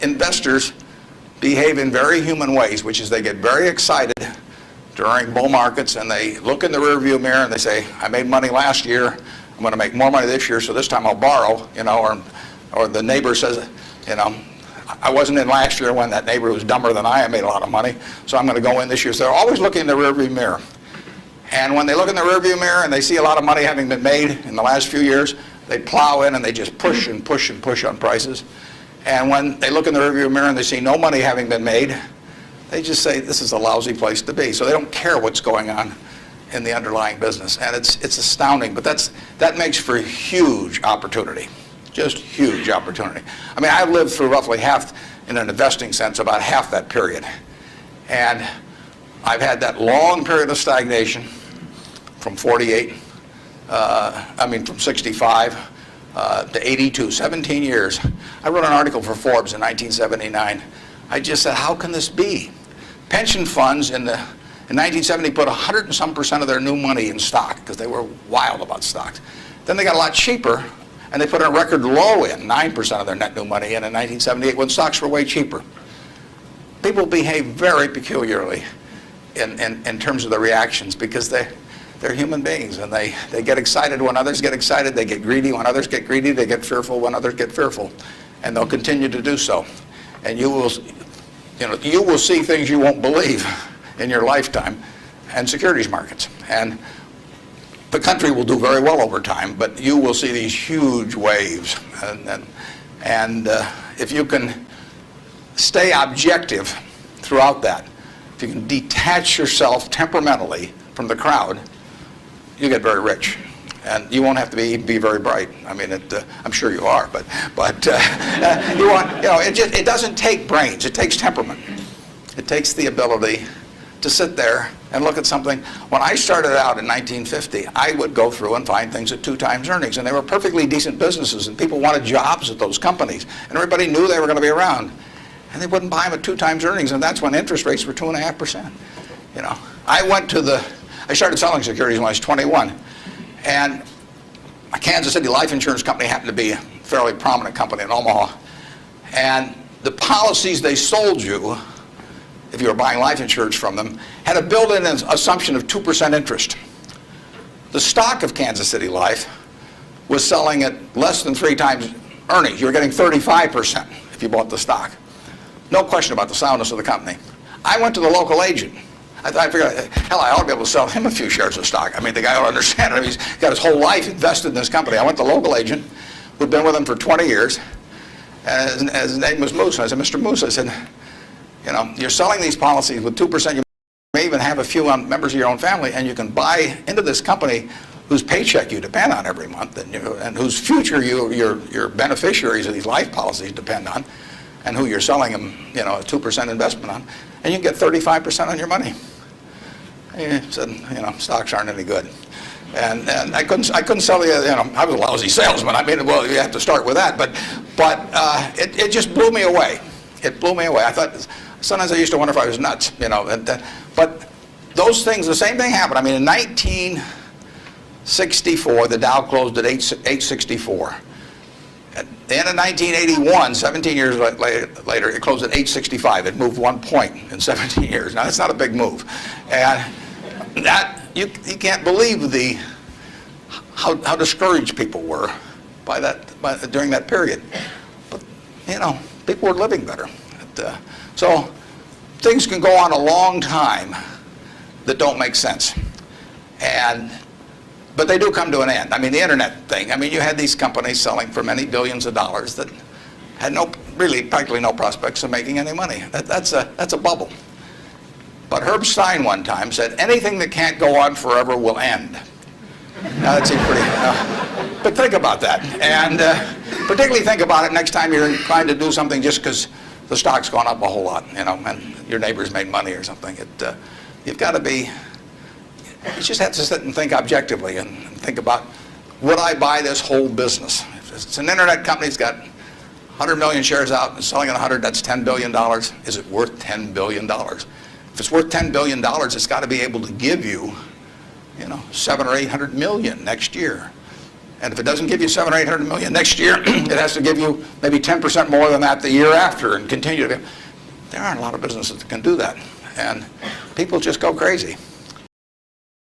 investors behave in very human ways, which is they get very excited during bull markets, and they look in the rearview mirror and they say, I made money last year, I'm going to make more money this year, so this time I'll borrow, or the neighbor says, I wasn't in last year when that neighbor was dumber than I made a lot of money, so I'm going to go in this year. So they're always looking in the rearview mirror. And when they look in the rearview mirror and they see a lot of money having been made in the last few years, they plow in and they just push and push and push on prices. And when they look in the rearview mirror and they see no money having been made, they just say, this is a lousy place to be. So they don't care what's going on in the underlying business. And it's astounding, but that makes for huge opportunity, just huge opportunity. I mean, I lived through roughly half, in an investing sense, about half that period. And I've had that long period of stagnation from 65 to 82, 17 years. I wrote an article for Forbes in 1979. I just said, how can this be? Pension funds in 1970 put 100 and some % of their new money in stock because they were wild about stocks. Then they got a lot cheaper, and they put a record low in, 9% of their net new money in 1978 when stocks were way cheaper. People behave very peculiarly in terms of the reactions because they're human beings, and they get excited when others get excited, they get greedy when others get greedy, they get fearful when others get fearful, and they'll continue to do so. And you will see things you won't believe in your lifetime in securities markets. And the country will do very well over time, but you will see these huge waves. And if you can stay objective throughout that, if you can detach yourself temperamentally from the crowd, you get very rich. And you won't have to be very bright. I mean, I'm sure you are, but it doesn't take brains. It takes temperament. It takes the ability to sit there and look at something. When I started out in 1950, I would go through and find things at 2 times earnings, and they were perfectly decent businesses, and people wanted jobs at those companies, and everybody knew they were going to be around, and they wouldn't buy them at 2 times earnings, and that's when interest rates were 2.5%. I started selling securities when I was 21. And a Kansas City life insurance company happened to be a fairly prominent company in Omaha. And the policies they sold you, if you were buying life insurance from them, had a built-in assumption of 2% interest. The stock of Kansas City Life was selling at less than 3 times earnings. You were getting 35% if you bought the stock. No question about the soundness of the company. I went to the local agent. I figured, hell, I ought to be able to sell him a few shares of stock. I mean, the guy ought to understand it. He's got his whole life invested in this company. I went to the local agent who'd been with him for 20 years, and his name was Moose. And I said, Mr. Moose, I said, you're selling these policies with 2%. You may even have a few members of your own family, and you can buy into this company whose paycheck you depend on every month, and whose future your beneficiaries of these life policies depend on, and who you're selling them, a 2% investment on, and you can get 35% on your money. He said, stocks aren't any good. And I couldn't sell you, I was a lousy salesman. I mean, well, you have to start with that. But it just blew me away. It blew me away. I thought, sometimes I used to wonder if I was nuts, But those things, the same thing happened. I mean, in 1964, the Dow closed at 864. At the end of 1981, 17 years later, it closed at 865. It moved 1 point in 17 years. Now, that's not a big move. And that, you can't believe how discouraged people were during that period. But, people were living better. So things can go on a long time that don't make sense. But they do come to an end. I mean, the internet thing. I mean, you had these companies selling for many billions of dollars that had practically no prospects of making any money. That's a bubble. But Herb Stein one time said, anything that can't go on forever will end. Now, that seems pretty... but think about that. And particularly think about it next time you're trying to do something just because the stock's gone up a whole lot, and your neighbor's made money or something. You've got to be... You just have to sit and think objectively and think about, would I buy this whole business? If it's an internet company that's got 100 million shares out and selling at 100, that's $10 billion. Is it worth $10 billion? If it's worth $10 billion, it's got to be able to give you, 700 or 800 million next year. And if it doesn't give you 700 or 800 million next year, it has to give you maybe 10% more than that the year after and continue to. There aren't a lot of businesses that can do that. And people just go crazy.